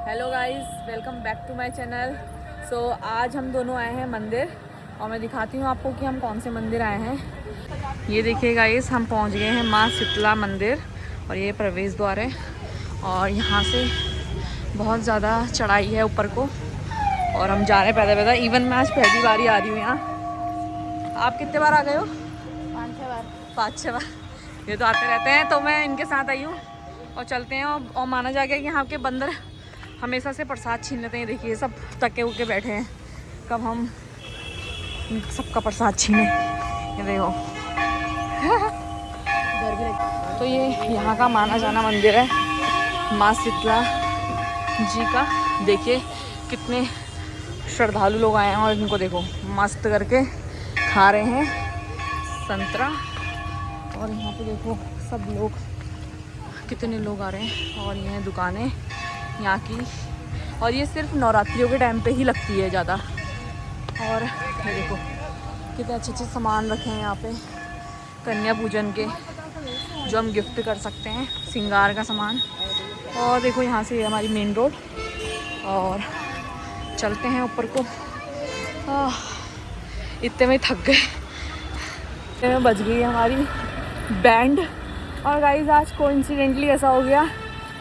Hello guys, welcome back to my channel. So आज हम दोनों आए हैं मंदिर और मैं दिखाती हूँ आपको कि हम कौन से मंदिर आए हैं। ये देखिए गाइस, हम पहुँच गए हैं माँ शीतला मंदिर और ये प्रवेश द्वार है और यहाँ से बहुत ज़्यादा चढ़ाई है ऊपर को और हम जा रहे हैं पैदल पैदल। इवन मैं आज पहली बार ही आ रही हूँ यहाँ। आप कितने बार आ गए हो? 5-6 बार। 5-6 बार। ये तो आते रहते हैं, तो मैं इनके साथ आई हूँ और चलते हैं। और माना जाएगा कि यहाँ के बंदर हमेशा से प्रसाद छीन लेते हैं। देखिए सब तके उके बैठे हैं, कब हम सबका प्रसाद छीने। ये देखो तो ये यहाँ का माना जाना मंदिर है माँ शीतला जी का। देखिए कितने श्रद्धालु लोग आए हैं और इनको देखो मस्त करके खा रहे हैं संतरा। और यहाँ पे देखो सब लोग, कितने लोग आ रहे हैं। और ये हैं दुकानें यहाँ की, और ये सिर्फ नवरात्रियों के टाइम पे ही लगती है ज़्यादा। और ये देखो कितने अच्छे अच्छे सामान रखे हैं यहाँ पे कन्या पूजन के, जो हम गिफ्ट कर सकते हैं, श्रृंगार का सामान। और देखो यहाँ से हमारी मेन रोड और चलते हैं ऊपर को। इतने में थक गए। इतने में बज गई हमारी बैंड। और गाइस आज कोइंसिडेंटली ऐसा हो गया,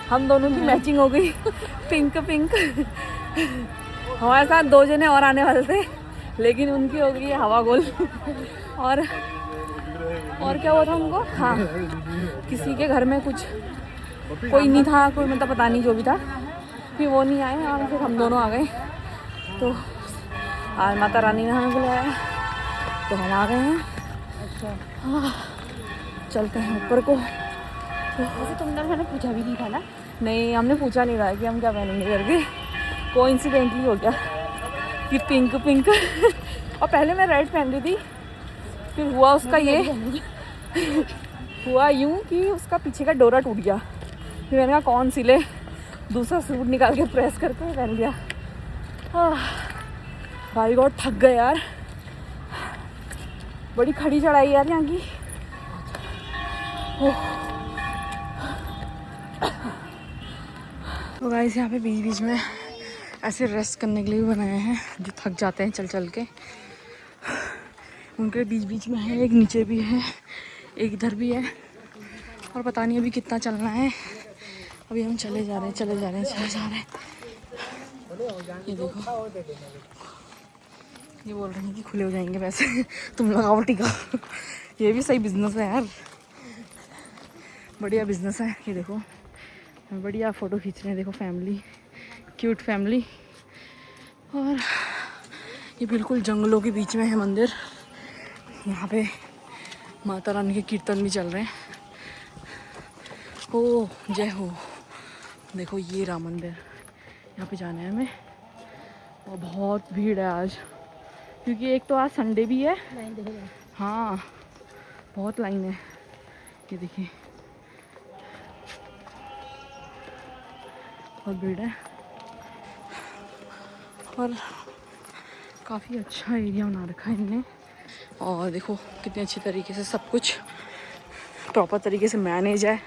हम दोनों की मैचिंग हो गई। Pink pink. हमारे साथ 2 जने और आने वाले थे लेकिन उनकी हो गई है हवा गोल। और क्या हुआ था उनको? हाँ, किसी के घर में कुछ कोई नहीं था, कोई मतलब पता नहीं जो भी था, फिर वो नहीं आए और फिर हम दोनों आ गए। तो आज माता रानी ने हमें बुलाया तो हम आ गए हैं। अच्छा चलते हैं ऊपर को। वैसे तुमने मैंने पूछा भी नहीं था ना? नहीं, हमने पूछा नहीं था कि हम क्या पहनेंगे करके। कोइंसिडेंटली हो गया कि पिंक पिंक। और पहले मैं रेड पहन रही थी, फिर हुआ उसका ये हुआ यूं कि उसका पीछे का डोरा टूट गया। फिर मैंने कहा कौन सिले, दूसरा सूट निकाल के प्रेस करके पहन लिया। भाई गॉड थक गए यार, बड़ी खड़ी चढ़ाई यार यहाँ की। तो गाइस यहाँ पे बीच बीच में ऐसे रेस्ट करने के लिए भी बनाए हैं, जो थक जाते हैं चल चल के, उनके बीच बीच में है। एक नीचे भी है, एक इधर भी है। और पता नहीं अभी कितना चलना है। अभी हम चले जा रहे हैं चले जा रहे हैं चले जा रहे हैं। ये देखो, ये बोल रहे हैं कि खुले हो जाएंगे पैसे। तुम लगाओ टीका। ये भी सही बिजनेस है यार, बढ़िया बिजनेस है। ये देखो बढ़िया फ़ोटो खींच रहे हैं, देखो फैमिली, क्यूट फैमिली। और ये बिल्कुल जंगलों के बीच में है मंदिर। यहाँ पे माता रानी के कीर्तन भी चल रहे हैं। ओ जय हो। देखो ये राम मंदिर, यहाँ पे जाना है हमें। और बहुत भीड़ है आज, क्योंकि एक तो आज संडे भी है। हाँ बहुत लाइन है। ये देखिए बहुत भीड़ है। और काफ़ी अच्छा एरिया बना रखा है इनने। और देखो कितने अच्छे तरीके से सब कुछ प्रॉपर तरीके से मैनेज है।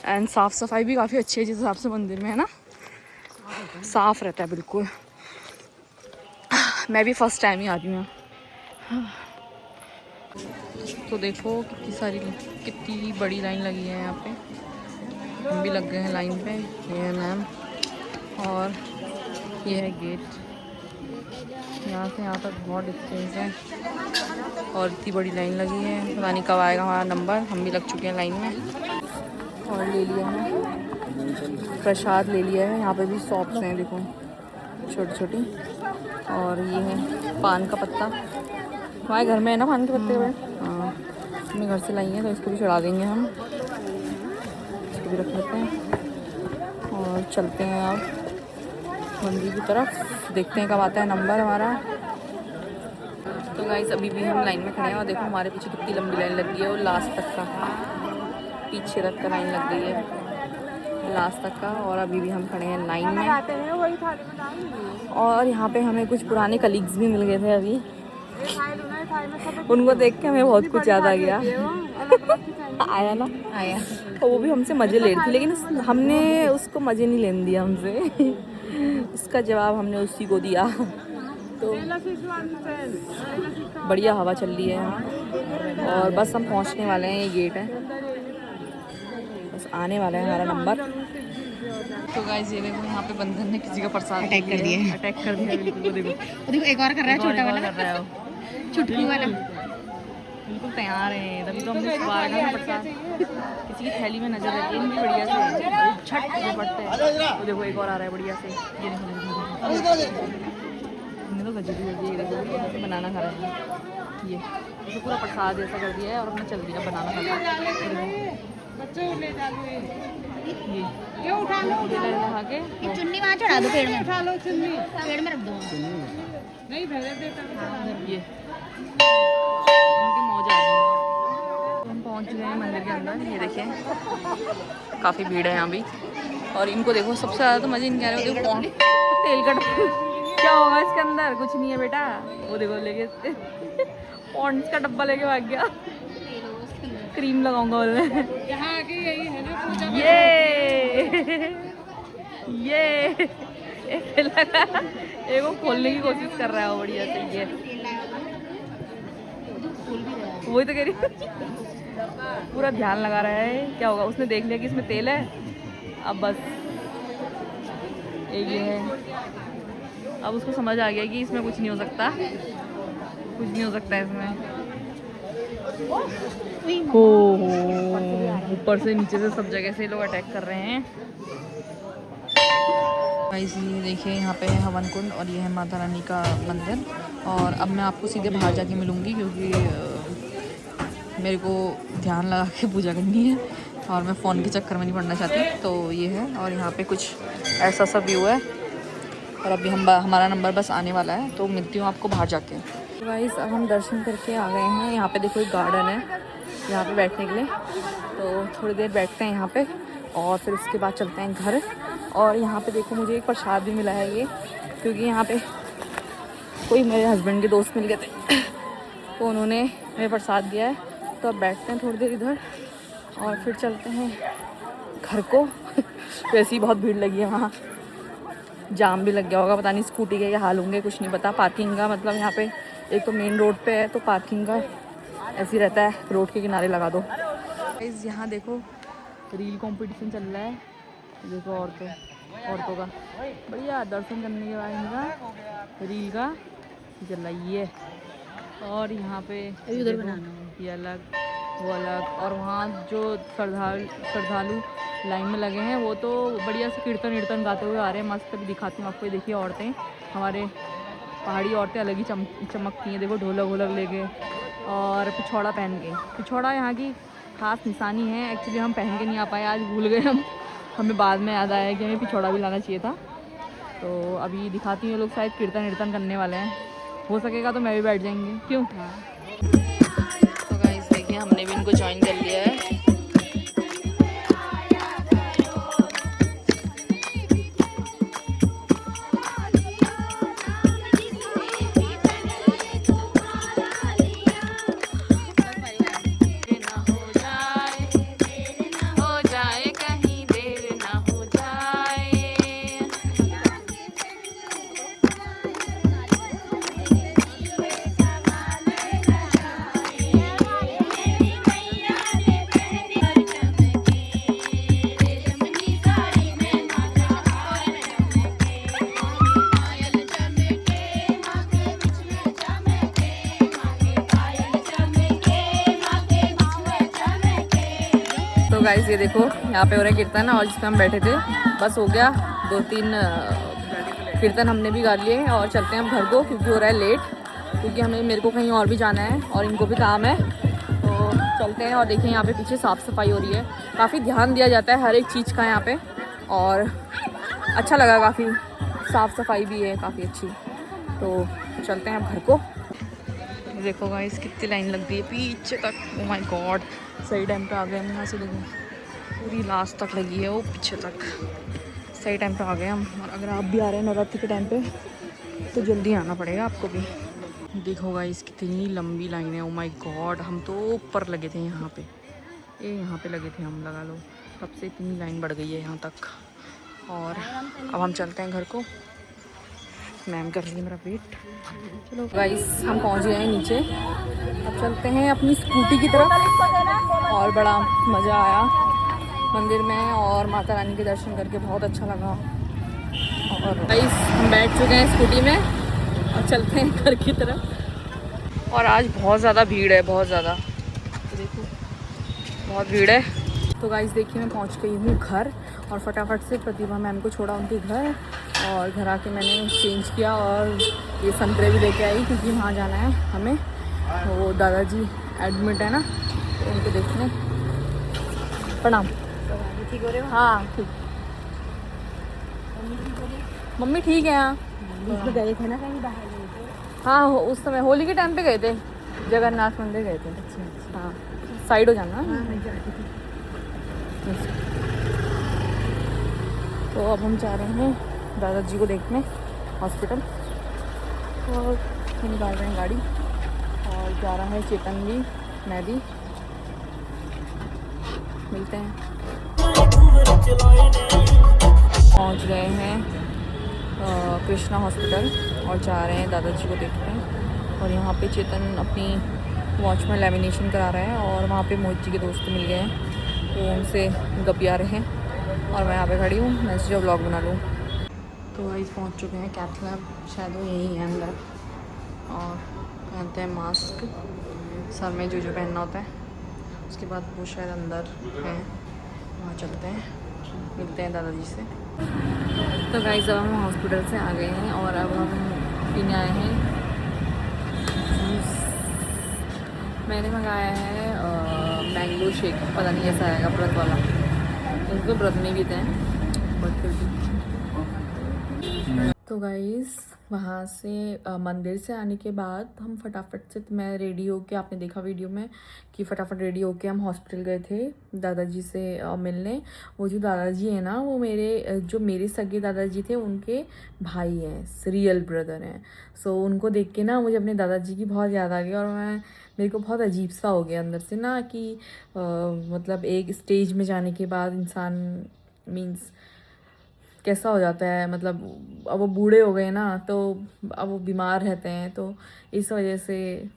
एंड साफ़ सफाई भी काफ़ी अच्छी है जिस हिसाब से मंदिर में है ना, साफ़ रहता है बिल्कुल। मैं भी फर्स्ट टाइम ही आ रही हूँ। तो देखो कितनी बड़ी लाइन लगी है यहाँ पे। हम भी लग गए हैं लाइन पे। ये है मैम और ये है गेट। यहाँ से यहाँ तक बहुत डिस्टेंस है और इतनी बड़ी लाइन लगी है। पता नहीं कब आएगा हमारा नंबर। हम भी लग चुके हैं लाइन में और ले लिया है प्रसाद, ले लिया है। यहाँ पे भी शॉप्स हैं देखो छोटी छोटी। और ये है पान का पत्ता, हमारे घर में है ना पान के पत्ते हुए। हाँ हमने घर से लाई हैं तो इसको भी चढ़ा देंगे हम, इसको भी रख लेते हैं। और चलते हैं अब मंदिर की तरफ, देखते हैं कब आता है नंबर हमारा। तो गाइस अभी भी हम लाइन में खड़े हैं और देखो हमारे पीछे कितनी लंबी लाइन लग गई है। और लास्ट तक का, पीछे तक का लाइन लग गई है लास्ट तक का। और अभी भी हम खड़े हैं लाइन में। और यहाँ पे हमें कुछ पुराने कलीग्स भी मिल गए थे अभी। उनको देख के हमें बहुत कुछ याद आ गया। आया ना, आया। और वो भी हमसे मज़े ले रही थी, लेकिन हमने उसको मज़े नहीं लेने दिया हमसे। इसका जवाब हमने उसी को दिया। तो बढ़िया हवा चल रही है यहाँ और बस हम पहुँचने वाले हैं। ये गेट है, बस आने वाला है हमारा नंबर। तो गाइस ये देखो यहाँ पे बंधन ने किसी का प्रसाद अटैक कर दिया। अटैक कर दिया बिल्कुल। वो देखो एक और कर रहा है, छोटा वाला कर रहा है वो, चुटकी वाला। बिल्कुल तैयार है। तभी तो हमने सवार का प्रसाद किसी की थैली में नजर रखी है इनकी बढ़िया से। छठ जो पड़ते हैं। वो देखो एक और आ रहा है बढ़िया से। ये देखो हमने तो गजब ही देखो बनाना खा रहा है। ये तो पूरा प्रसाद ऐसा कर दिया है और अपना चल दिया बनाना खा रहा ये उठा के चुन्नी वहाँ चढ़ा दो पेड़ में, उठा लो चुन्नी पेड़ में रख दो। नहीं ये उनकी मौज आ रही है। तो हम पहुंच गए हैं मंदिर के अंदर। ये देखिए काफ़ी भीड़ है यहाँ भी। और इनको देखो सबसे ज़्यादा तो मज़े इनके आ रहे हैं। देखो तेल का क्या होगा इसके अंदर? कुछ नहीं है बेटा। वो देखो लेके पॉन्ड्स का डब्बा लेके भाग गया। क्रीम लगाऊंगा बोल रहे। यहाँ आके यही है ना, ये लगा एक वो खोलने की कोशिश कर रहा है वो बढ़िया से। ये वही तो कह रही पूरा ध्यान लगा रहा है। क्या होगा? उसने देख लिया कि इसमें तेल है। अब बस एक ये है। अब उसको समझ आ गया कि इसमें कुछ नहीं हो सकता, कुछ नहीं हो सकता इसमें। हो ऊपर से नीचे से सब जगह से लोग अटैक कर रहे हैं। गाइस ये देखिए यहाँ पे है हवन कुंड और ये है माता रानी का मंदिर। और अब मैं आपको सीधे बाहर जाके मिलूँगी क्योंकि मेरे को ध्यान लगा के पूजा करनी है और मैं फ़ोन के चक्कर में नहीं पड़ना चाहती। तो ये है और यहाँ पे कुछ ऐसा सा व्यू है। और अभी हमारा नंबर बस आने वाला है तो मिलती हूँ आपको बाहर जाके। गाइस अब हम दर्शन करके आ गए हैं। यहाँ पे देखो एक गार्डन है यहाँ पे बैठने के लिए। तो थोड़ी देर बैठते हैं यहाँ पे और फिर उसके बाद चलते हैं घर। और यहाँ पे देखो मुझे एक प्रसाद भी मिला है ये, क्योंकि यहाँ पे कोई मेरे हस्बैंड के दोस्त मिल गए थे तो उन्होंने मेरे प्रसाद दिया है। तो अब बैठते हैं थोड़ी देर इधर और फिर चलते हैं घर को। वैसे ही बहुत भीड़ लगी है वहाँ, जाम भी लग गया होगा। पता नहीं स्कूटी के क्या हाल होंगे, कुछ नहीं पता। पार्किंग का मतलब यहाँ पे एक तो मेन रोड पे है तो पार्किंग का ऐसे ही रहता है, रोड के किनारे लगा दो। गाइस यहाँ देखो रील कंपटीशन चल रहा है। देखो औरतों का बढ़िया दर्शन करने के बाद इनका रील का चल रहा है ये। और यहाँ पे उधर बनाना ये अलग वो अलग। और वहाँ जो श्रद्धालु लाइन में लगे हैं वो तो बढ़िया से कीर्तन गाते हुए आ रहे हैं। मस्त भी दिखाती हूँ आपको। ये देखिए औरतें, हमारे पहाड़ी औरतें अलग ही चमकती हैं। देखो ढोलक वोलक लेके और पिछौड़ा पहन के। पिछौड़ा यहाँ की खास निशानी है। एक्चुअली हम पहन के नहीं आ पाए, आज भूल गए हम। हमें बाद में याद आया कि हमें पिछौड़ा भी लाना चाहिए था। तो अभी दिखाती हूँ, ये लोग शायद कीर्तन करने वाले हैं। हो सकेगा तो मैं भी बैठ जाएंगे, क्यों? तो गाइस देखिए हमने भी इनको ज्वाइन कर लिया है। तो गाइस ये देखो यहाँ पे हो रहा है कीर्तन और जिसमें हम बैठे थे बस हो गया। 2-3 कीर्तन हमने भी गा लिए और चलते हैं हम घर को क्योंकि हो रहा है लेट। क्योंकि मेरे को कहीं और भी जाना है और इनको भी काम है। तो चलते हैं। और देखिए यहाँ पे पीछे साफ़ सफाई हो रही है। काफ़ी ध्यान दिया जाता है हर एक चीज़ का यहाँ पे और अच्छा लगा। काफ़ी साफ़ सफाई भी है काफ़ी अच्छी। तो चलते हैं अब घर को। देखो गाइस कितनी लाइन लग गई है पीछे तक। ओ माय गॉड सही टाइम पे आ गए हम। यहाँ से देखो पूरी लास्ट तक लगी है वो पीछे तक। सही टाइम पे आ गए हम। और अगर आप भी आ रहे हैं नवरात्रि के टाइम पे तो जल्दी आना पड़ेगा आपको भी। देखो गाइस कितनी लंबी लाइन है। ओ माय गॉड हम तो ऊपर लगे थे यहाँ पे, ये यहाँ पे लगे थे हम, लगा लो। तब से इतनी लाइन बढ़ गई है यहाँ तक। और अब हम चलते हैं घर को। मैम कर रही है मेरा वेट। चलो गाइस, हम पहुंच गए हैं नीचे। अब चलते हैं अपनी स्कूटी की तरफ। और बड़ा मज़ा आया मंदिर में और माता रानी के दर्शन करके बहुत अच्छा लगा। और गाइस, हम बैठ चुके हैं स्कूटी में और चलते हैं घर की तरफ। और आज बहुत ज़्यादा भीड़ है, बहुत ज़्यादा, तो देखो बहुत भीड़ है। तो गाइस देखिए, मैं पहुंच गई हूँ घर और फटाफट से प्रतिभा मैम को छोड़ा उनके घर। और घर आके मैंने चेंज किया और ये संतरे भी लेके आई क्योंकि वहाँ जाना है हमें। वो दादाजी एडमिट है ना, तो उनको देखने। प्रणाम। ठीक हो रहे हो? हाँ ठीक। मम्मी ठीक है। हाँ बीच में गए थे ना कहीं बाहर गए थे? हाँ, उस समय होली के टाइम पे गए थे, जगन्नाथ मंदिर गए थे। अच्छा। हाँ, साइड हो जाना। हाँ मैं जाती थी। तो अब हम जा रहे हैं दादाजी को देखने हॉस्पिटल। और हम निकाल रहे हैं गाड़ी और जा रहा है चेतन भी, मैं भी। मिलते हैं। पहुंच गए हैं कृष्णा हॉस्पिटल और जा रहे हैं दादाजी को देखने। और यहाँ पे चेतन अपनी वॉच में लैमिनेशन करा रहा है और वहाँ पे मोहित जी के दोस्त मिल गए हैं, तो उनसे गपिया रहे हैं। और मैं यहाँ पे खड़ी हूँ, मैं सोचा व्लॉग बना लूँ। तो गाइस पहुँच चुके हैं कैथ लैब, शायद वो यही है अंदर। और पहनते हैं मास्क सर में, जो पहनना होता है। उसके बाद वो शायद अंदर है, वहाँ चलते हैं, मिलते हैं दादाजी से। तो गाइस अब हम हॉस्पिटल से आ गए हैं और अब हम पीने आए हैं जूस। मैंने मंगाया है मैंगो शेक, पता नहीं कैसा आएगा, व्रत वाला। उसको व्रत नहीं पीते हैं बट फिर भी। तो गाइस वहाँ से मंदिर से आने के बाद हम फटाफट से, मैं रेडी होके, आपने देखा वीडियो में कि फटाफट रेडी होके हम हॉस्पिटल गए थे दादाजी से मिलने। वो जो दादाजी है ना, वो मेरे सगे दादाजी थे, उनके भाई हैं, रियल ब्रदर हैं। सो उनको देख के ना मुझे अपने दादाजी की बहुत याद आ गई। और मेरे को बहुत अजीब सा हो गया अंदर से ना कि मतलब एक स्टेज में जाने के बाद इंसान मीन्स कैसा हो जाता है, मतलब अब वो बूढ़े हो गए ना, तो अब वो बीमार रहते हैं। तो इस वजह से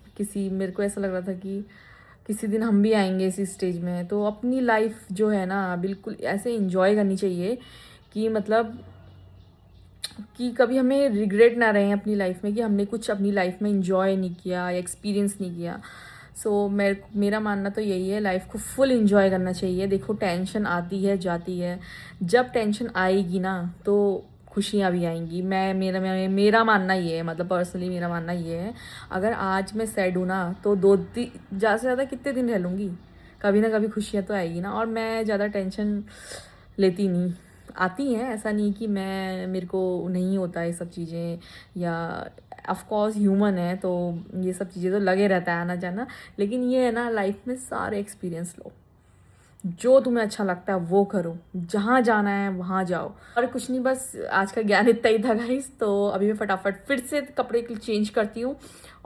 मेरे को ऐसा लग रहा था कि किसी दिन हम भी आएंगे इसी स्टेज में। तो अपनी लाइफ जो है ना, बिल्कुल ऐसे एंजॉय करनी चाहिए कि मतलब कि कभी हमें रिग्रेट ना रहे अपनी लाइफ में कि हमने कुछ अपनी लाइफ में एंजॉय नहीं किया या एक्सपीरियंस नहीं किया। सो मेरा मानना तो यही है, लाइफ को फुल एंजॉय करना चाहिए। देखो टेंशन आती है जाती है, जब टेंशन आएगी ना तो खुशियाँ भी आएंगी। मेरा मानना ये है, मतलब पर्सनली मेरा मानना ये है, अगर आज मैं सैड हूँ ना तो ज़्यादा से ज़्यादा कितने दिन रह लूँगी, कभी ना कभी खुशियाँ तो आएगी ना। और मैं ज़्यादा टेंशन लेती नहीं, आती हैं, ऐसा नहीं कि मेरे को नहीं होता ये सब चीज़ें, या ऑफ कोर्स ह्यूमन है तो ये सब चीज़ें तो लगे रहता है आना जाना। लेकिन ये है ना, लाइफ में सारे एक्सपीरियंस लो, जो तुम्हें अच्छा लगता है वो करो, जहाँ जाना है वहाँ जाओ। और कुछ नहीं, बस आज का ज्ञान इतना ही था गाइस। तो अभी मैं फटाफट फिर से कपड़े चेंज करती हूँ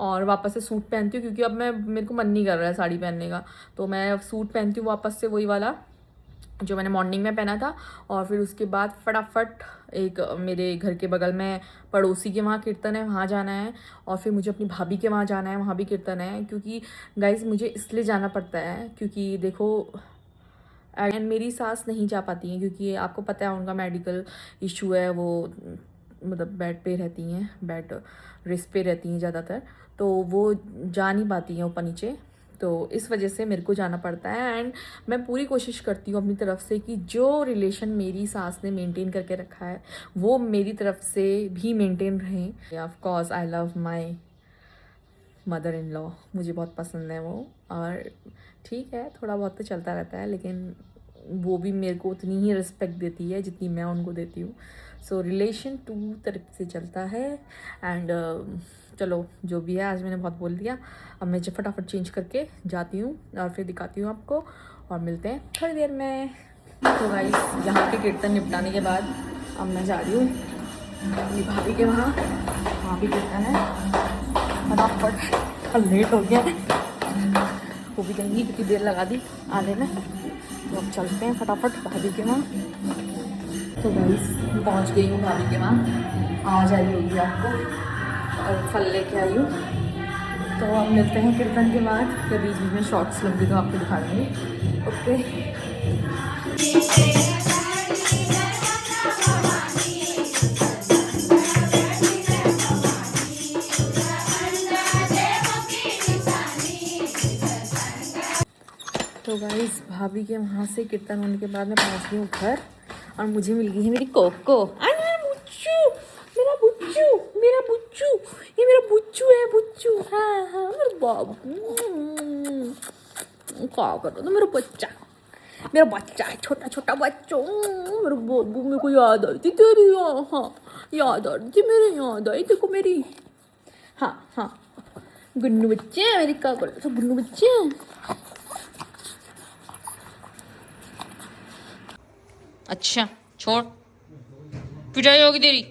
और वापस से सूट पहनती हूँ, क्योंकि अब मेरे को मन नहीं कर रहा है साड़ी पहनने का। तो मैं सूट पहनती हूँ वापस से, वही वाला जो मैंने मॉर्निंग में पहना था। और फिर उसके बाद फटाफट एक मेरे घर के बगल में पड़ोसी के वहाँ कीर्तन है, वहाँ जाना है। और फिर मुझे अपनी भाभी के वहाँ जाना है, वहाँ भी कीर्तन है। क्योंकि गाइस मुझे इसलिए जाना पड़ता है क्योंकि देखो, एंड मेरी सास नहीं जा पाती हैं क्योंकि आपको पता है उनका मेडिकल इशू है। वो मतलब बेड पे रहती हैं, बेड रेस्ट पे रहती हैं ज़्यादातर, तो वो जा नहीं पाती हैं ऊपर नीचे। तो इस वजह से मेरे को जाना पड़ता है। एंड मैं पूरी कोशिश करती हूँ अपनी तरफ से कि जो रिलेशन मेरी सास ने मेंटेन करके रखा है वो मेरी तरफ से भी मेंटेन रहे। Of course I love my mother in law, मुझे बहुत पसंद है वो। और ठीक है, थोड़ा बहुत तो चलता रहता है, लेकिन वो भी मेरे को उतनी ही रिस्पेक्ट देती है जितनी मैं उनको देती हूँ। सो रिलेशन टू तरफ से चलता है। एंड चलो जो भी है, आज मैंने बहुत बोल दिया। अब मैं फटाफट चेंज करके जाती हूँ और फिर दिखाती हूँ आपको, और मिलते हैं थोड़ी देर में। तो गाइस यहाँ के कीर्तन निपटाने के बाद अब मैं जा रही हूँ अपनी भाभी के वहाँ भी कीर्तन है। फटाफट लेट हो गया, वो भी कहेंगी कितनी देर लगा दी आने में। तो अब चलते हैं फटाफट भाभी के वहाँ। तो गाइस पहुंच गई हूँ भाभी के वहाँ, आज आई होगी आपको, और फल लेके आई हूँ। तो अब मिलते हैं कीर्तन के बाद, फिर बीच बीच में शॉर्ट्स लग भी तो आपको दिखा दूँगी। ओके। तो गाइस भाभी के वहाँ से कीर्तन होने के बाद मैं पहुँच गई हूँ घर, और मुझे मिल गई है मेरी कोको। मेरा बुच्चू, मेरा बुच्चू, मेरा बुच्चू, ये मेरा बुच्चू है, बुच्चू। हाँ हाँ मेरा बाबू, क्या कर रहा था मेरा बच्चा, मेरा बच्चा है, छोटा छोटा बच्चों। मेरे बाबू, मेरे को याद आई थी तेरी। हाँ याद आ रही थी मेरे, याद आई देखो मेरी। हाँ हाँ गुन्नू बच्चे मेरी, क्या कर रहे थे गुन्नू बच्चे। अच्छा छोड़, पिटाई होगी तेरी।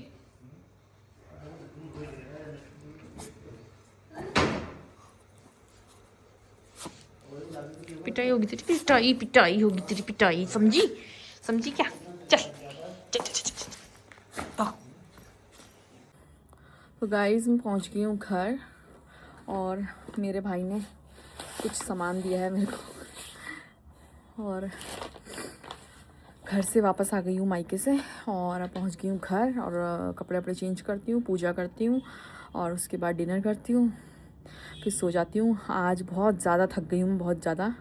पिटाई होगी तेरी, पिटाई पिटाई होगी तेरी, पिटाई समझी, समझी क्या। चल चल चल चल, चल। तो गाइस मैं पहुंच गई हूँ घर, और मेरे भाई ने कुछ सामान दिया है मेरे को, और घर से वापस आ गई हूँ मायके से, और अब पहुँच गई हूँ घर, और कपड़े वपड़े चेंज करती हूँ, पूजा करती हूँ, और उसके बाद डिनर करती हूँ, फिर सो जाती हूँ। आज बहुत ज़्यादा थक गई हूँ, बहुत ज़्यादा,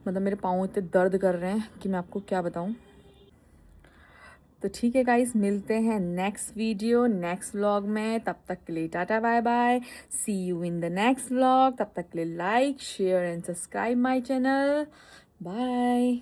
मतलब मेरे पाँव इतने दर्द कर रहे हैं कि मैं आपको क्या बताऊँ। तो ठीक है गाइस, मिलते हैं नेक्स्ट वीडियो, नेक्स्ट व्लॉग में। तब तक के लिए tata bye bye, see you in the next vlog. तब तक के लिए like share and subscribe my channel. Bye.